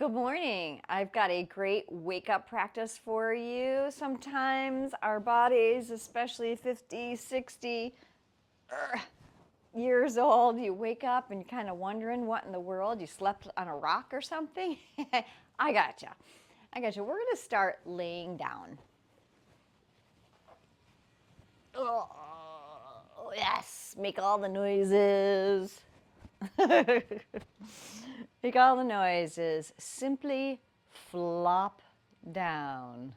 Good morning. I've got a great wake up practice for you. Sometimes our bodies, especially 50, 60 years old, you wake up and you're kind of wondering what in the world, you slept on a rock or something. I gotcha. We're going to start laying down. Oh, yes. Make all the noises. Make all the noises. Simply flop down.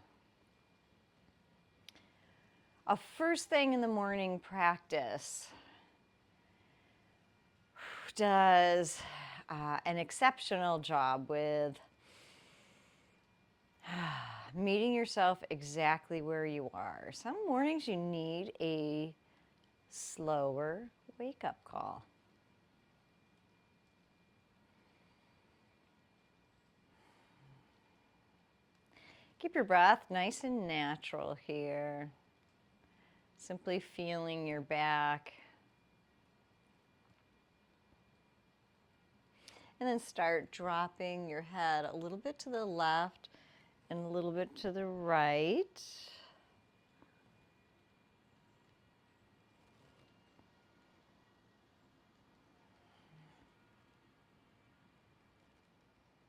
A first thing in the morning practice does an exceptional job with meeting yourself exactly where you are. Some mornings you need a slower wake-up call. Keep your breath nice and natural here. Simply feeling your back. And then start dropping your head a little bit to the left and a little bit to the right.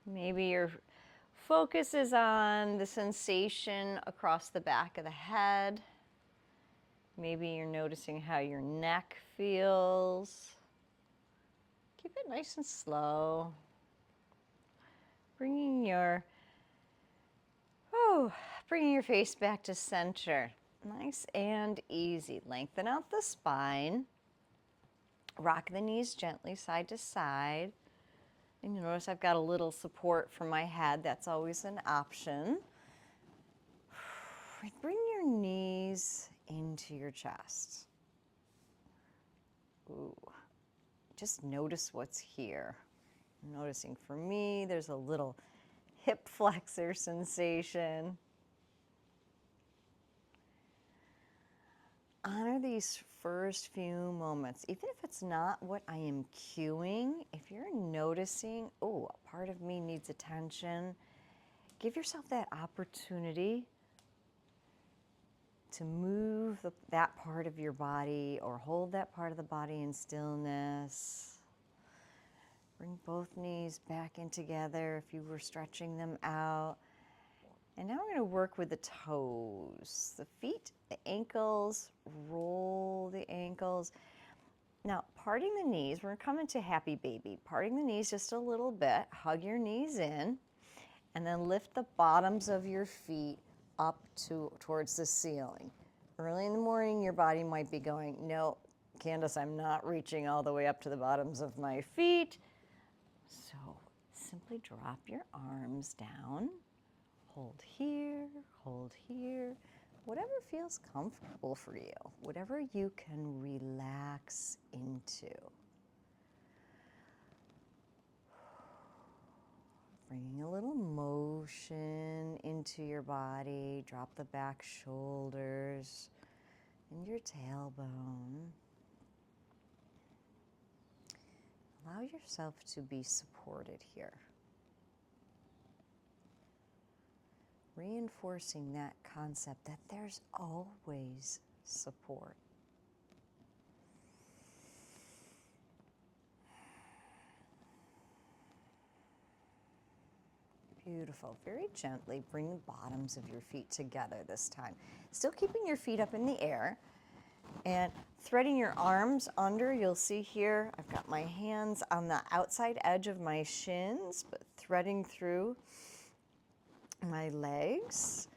Maybe your focus is on the sensation across the back of the head. Maybe you're noticing how your neck feels. Keep it nice and slow. Bringing your face back to center. Nice and easy. Lengthen out the spine. Rock the knees gently side to side. And you notice I've got a little support for my head. That's always an option. Bring your knees into your chest. Ooh. Just notice what's here. I'm noticing for me, there's a little hip flexor sensation. Honor these first few moments, even if it's not what I am cueing. If you're noticing, oh, a part of me needs attention, give yourself that opportunity to move that part of your body or hold that part of the body in stillness. Bring both knees back in together if you were stretching them out. And now we're going to work with the toes, the feet, the ankles, roll the ankles. Now, parting the knees, we're going to come into happy baby. Parting the knees just a little bit, hug your knees in, and then lift the bottoms of your feet up towards the ceiling. Early in the morning, your body might be going, no, Candace, I'm not reaching all the way up to the bottoms of my feet. So simply drop your arms down. Hold here, whatever feels comfortable for you, whatever you can relax into. Bringing a little motion into your body, drop the back shoulders and your tailbone. Allow yourself to be supported here. Reinforcing that concept that there's always support. Beautiful. Very gently bring the bottoms of your feet together this time. Still keeping your feet up in the air and threading your arms under. You'll see here I've got my hands on the outside edge of my shins, but threading through my legs.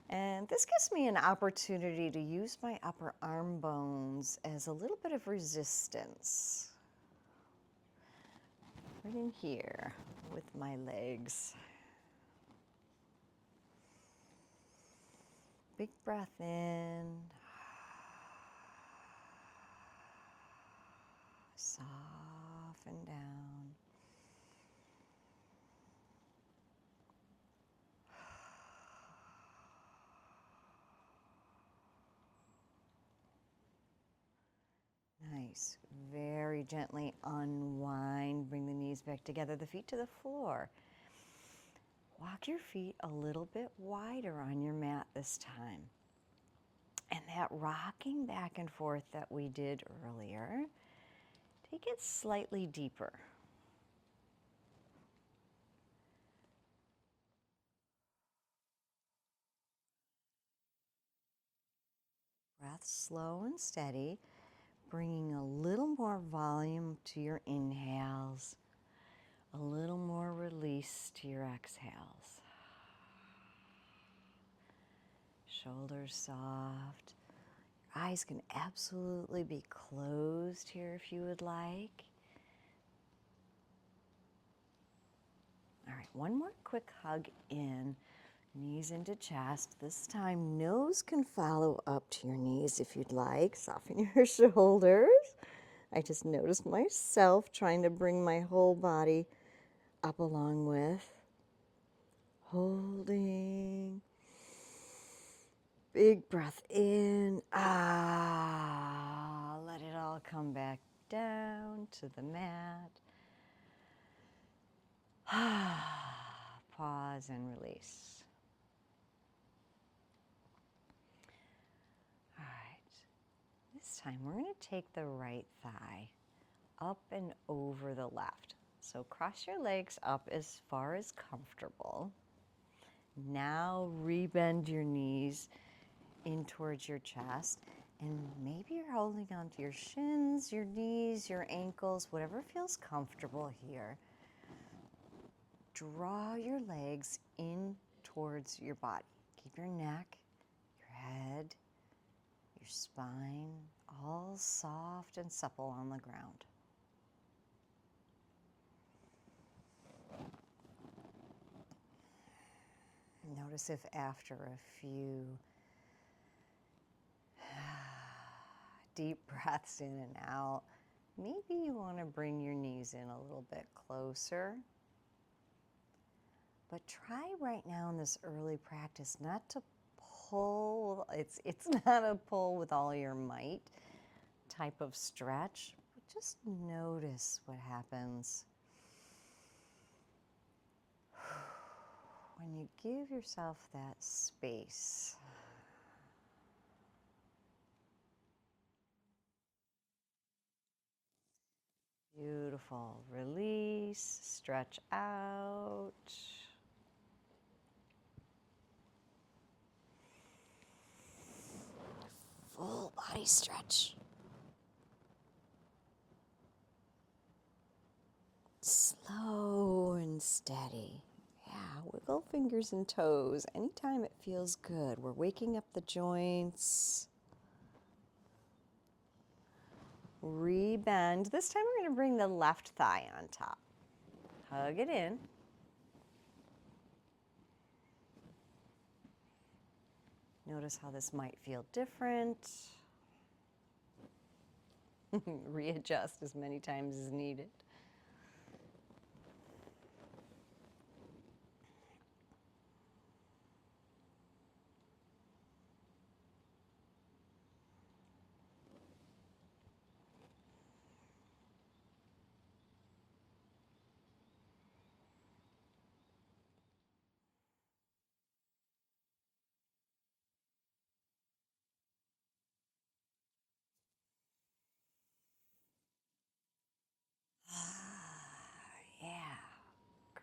And this gives me an opportunity to use my upper arm bones as a little bit of resistance. Right in here with my legs. Big breath in. Soften down. Nice. Very gently unwind. Bring the knees back together, the feet to the floor. Walk your feet a little bit wider on your mat this time. And that rocking back and forth that we did earlier, take it slightly deeper. Breath slow and steady, bringing a little more volume to your inhales, a little more release to your exhales. Shoulders soft. Your eyes can absolutely be closed here if you would like. All right, one more quick hug in. Knees into chest. This time, nose can follow up to your knees if you'd like. Soften your shoulders. I just noticed myself trying to bring my whole body up along with. Holding. Big breath in. Ah, let it all come back down to the mat. Ah, pause and release. All right. This time we're going to take the right thigh up and over the left. So cross your legs up as far as comfortable. Now rebend your knees in towards your chest, and maybe you're holding onto your shins, your knees, your ankles, whatever feels comfortable here. Draw your legs in towards your body. Keep your neck, your head, your spine all soft and supple on the ground. Notice if after a few deep breaths in and out, maybe you want to bring your knees in a little bit closer. But try right now in this early practice not to pull, it's not a pull with all your might type of stretch, but just notice what happens when you give yourself that space. Beautiful. Release, stretch out. Full body stretch. Slow and steady. Yeah, wiggle fingers and toes anytime it feels good. We're waking up the joints. Rebend. This time we're going to bring the left thigh on top. Hug it in. Notice how this might feel different. Readjust as many times as needed. Yeah.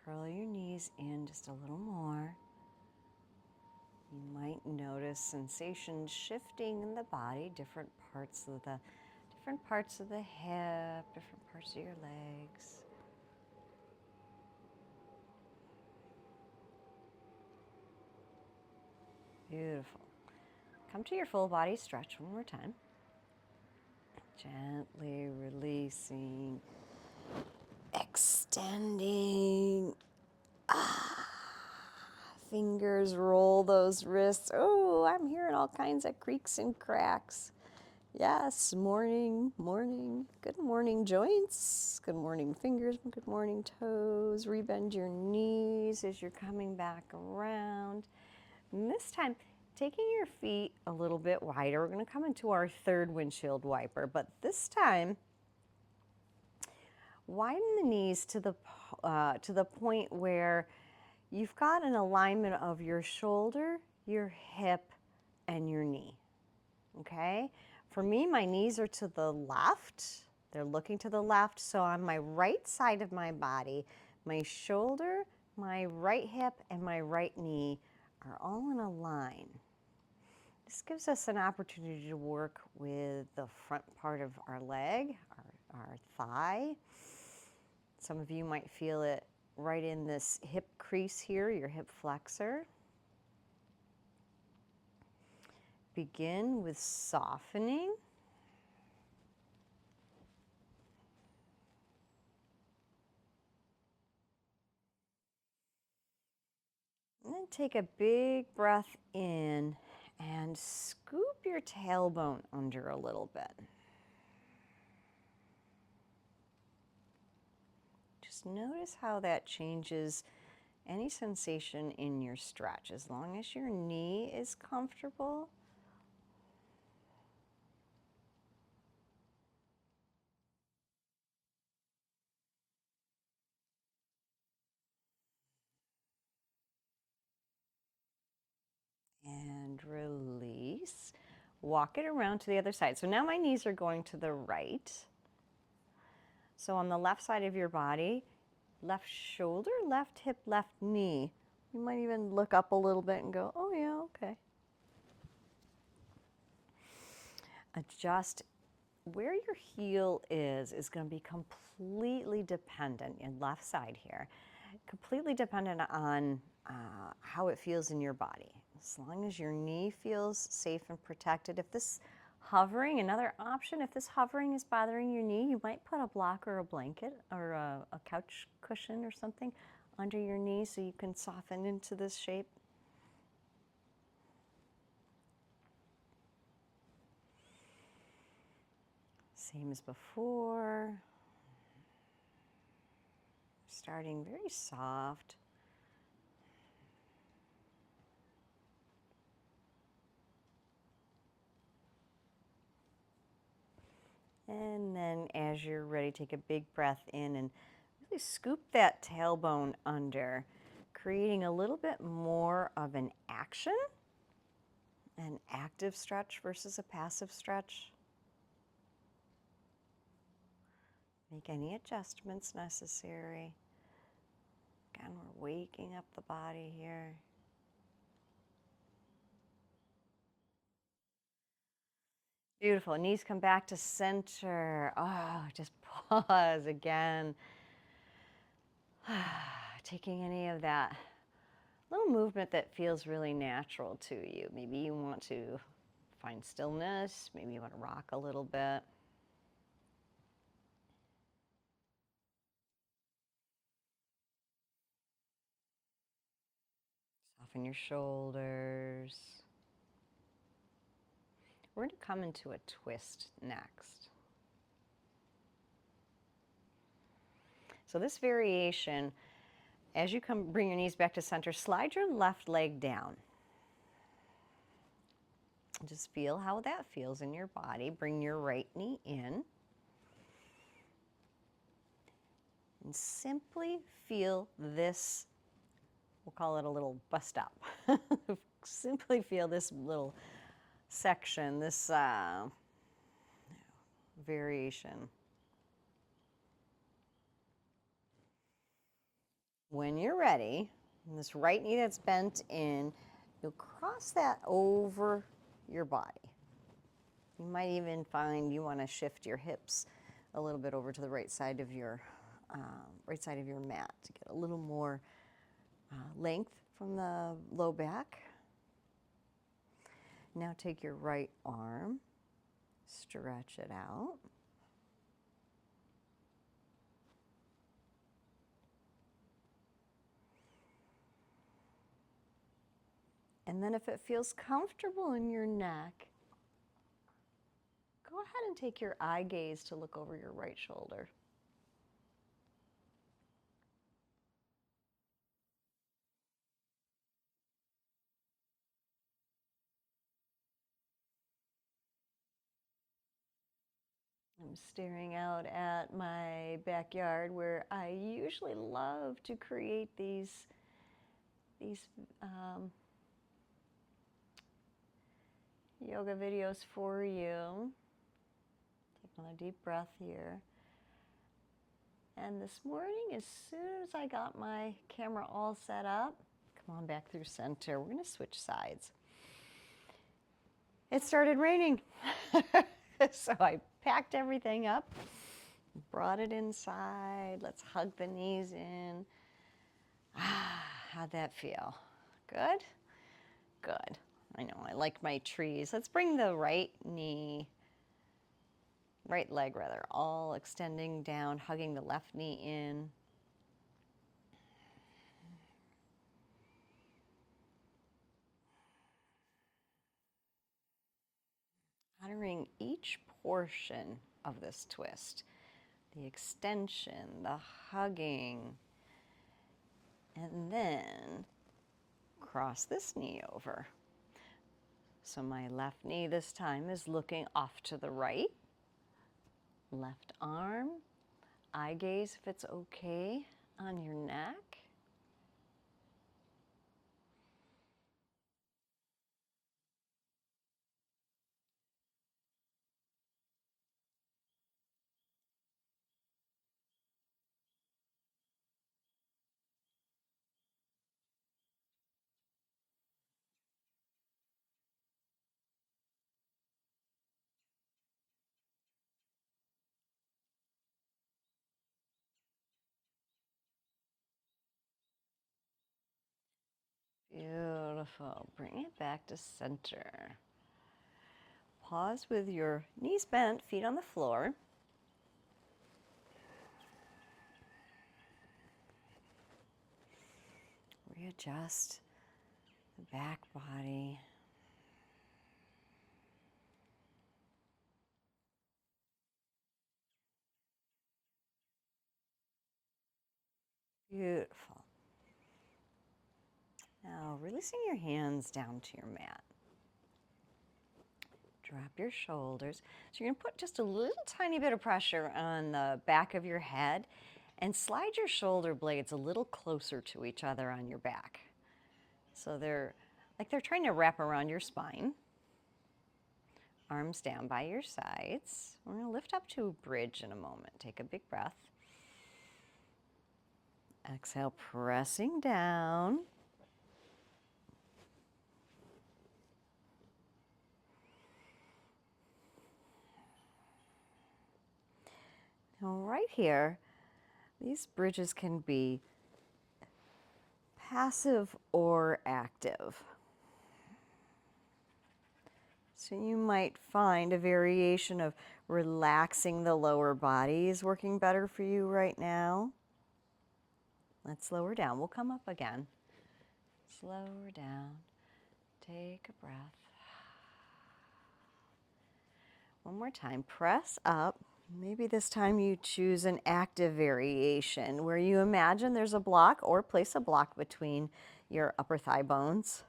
Curl your knees in just a little more. You might notice sensations shifting in the body, different parts of the hip, different parts of your legs. Beautiful. Come to your full body stretch one more time. Gently releasing, extending. Fingers roll those wrists. Oh, I'm hearing all kinds of creaks and cracks. Yes, morning, morning. Good morning, joints. Good morning, fingers. Good morning, toes. Rebend your knees as you're coming back around. And this time, taking your feet a little bit wider, we're going to come into our third windshield wiper, but this time, widen the knees to the point where you've got an alignment of your shoulder, your hip, and your knee, okay? For me, my knees are to the left. They're looking to the left, so on my right side of my body, my shoulder, my right hip, and my right knee are all in a line. This gives us an opportunity to work with the front part of our leg, our thigh. Some of you might feel it right in this hip crease here, your hip flexor. Begin with softening. And then take a big breath in and scoop your tailbone under a little bit. Just notice how that changes any sensation in your stretch. As long as your knee is comfortable, and release. Walk it around to the other side. So now my knees are going to the right. So on the left side of your body, left shoulder, left hip, left knee. You might even look up a little bit and go, oh yeah, okay. Adjust where your heel is going to be completely dependent, in left side here, completely dependent on how it feels in your body. As long as your knee feels safe and protected. If this hovering, another option, if this hovering is bothering your knee, you might put a block or a blanket or a couch cushion or something under your knee so you can soften into this shape. Same as before. Starting very soft. And then as you're ready, take a big breath in and really scoop that tailbone under, creating a little bit more of an action, an active stretch versus a passive stretch. Make any adjustments necessary. Again, we're waking up the body here. Beautiful. Knees come back to center. Oh, just pause again. Taking any of that little movement that feels really natural to you. Maybe you want to find stillness. Maybe you want to rock a little bit. Soften your shoulders. We're going to come into a twist next. So this variation, as you bring your knees back to center, slide your left leg down. Just feel how that feels in your body. Bring your right knee in. And simply feel this, we'll call it a little bust up. Simply feel this little section, this variation. When you're ready, and this right knee that's bent in, you'll cross that over your body. You might even find you want to shift your hips a little bit over to the right side of your mat to get a little more length from the low back. Now take your right arm, stretch it out. And then if it feels comfortable in your neck, go ahead and take your eye gaze to look over your right shoulder. I'm staring out at my backyard where I usually love to create these these yoga videos for you. Take another deep breath here. And this morning, as soon as I got my camera all set up, come on back through center. We're going to switch sides. It started raining. So I packed everything up, brought it inside. Let's hug the knees in. How'd that feel? Good? Good. I know, I like my trees. Let's bring the right leg rather, all extending down, hugging the left knee in. Honoring each portion of this twist, the extension, the hugging, and then cross this knee over. So my left knee this time is looking off to the right. Left arm, eye gaze if it's okay on your neck. Beautiful. Bring it back to center. Pause with your knees bent, feet on the floor. Readjust the back body. Beautiful. Now, releasing your hands down to your mat. Drop your shoulders. So you're going to put just a little tiny bit of pressure on the back of your head and slide your shoulder blades a little closer to each other on your back. So they're trying to wrap around your spine. Arms down by your sides. We're going to lift up to a bridge in a moment. Take a big breath. Exhale, pressing down. Now right here, these bridges can be passive or active. So you might find a variation of relaxing the lower body is working better for you right now. Let's lower down. We'll come up again. Slow down. Take a breath. One more time. Press up. Maybe this time you choose an active variation where you imagine there's a block or place a block between your upper thigh bones.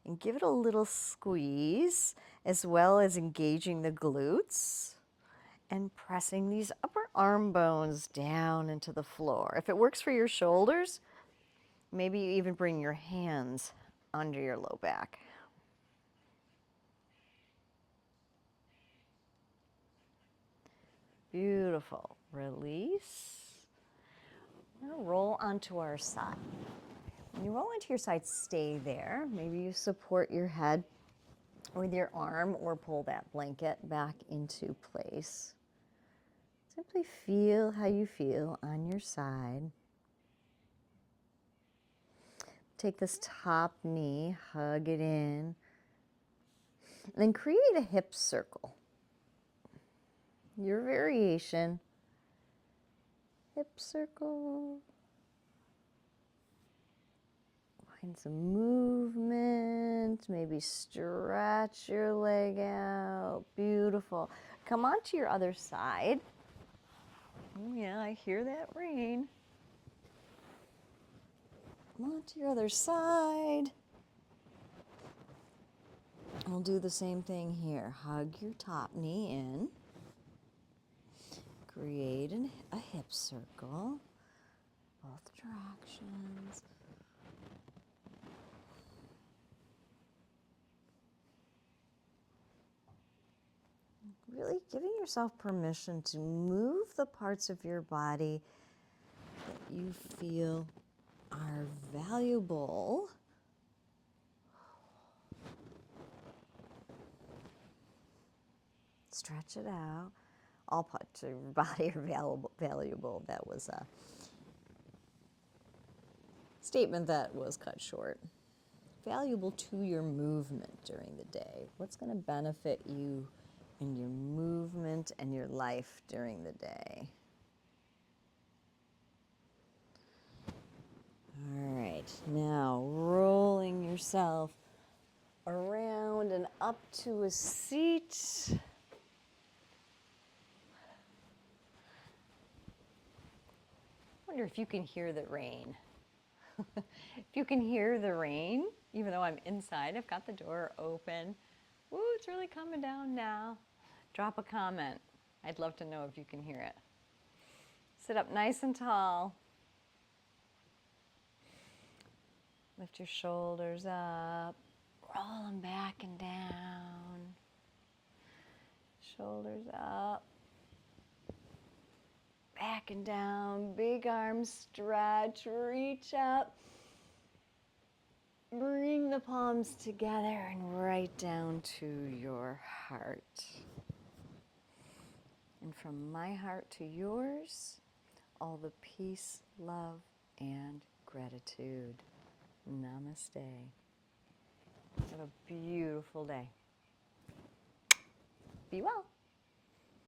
And give it a little squeeze as well as engaging the glutes and pressing these upper arm bones down into the floor. If it works for your shoulders, maybe you even bring your hands under your low back. Beautiful. Release. We're going to roll onto our side. When you roll into your side, stay there. Maybe you support your head with your arm or pull that blanket back into place. Simply feel how you feel on your side. Take this top knee, hug it in, and then create a hip circle. Your variation. Hip circle. Find some movement, maybe stretch your leg out. Beautiful. Come on to your other side. Oh yeah, I hear that rain. Come on to your other side. We'll do the same thing here. Hug your top knee in. Create a hip circle. Both directions. giving yourself permission to move the parts of your body that you feel are valuable. Stretch it out. All parts of your body are valuable. That was a statement that was cut short. Valuable to your movement during the day. What's going to benefit you in your movement and your life during the day? All right, now rolling yourself around and up to a seat. I wonder if you can hear the rain. If you can hear the rain, even though I'm inside, I've got the door open. Woo, it's really coming down now. Drop a comment. I'd love to know if you can hear it. Sit up nice and tall. Lift your shoulders up. Roll them back and down. Shoulders up. Back and down. Big arms stretch. Reach up. Bring the palms together and right down to your heart. And from my heart to yours, all the peace, love, and gratitude. Namaste. Have a beautiful day. Be well.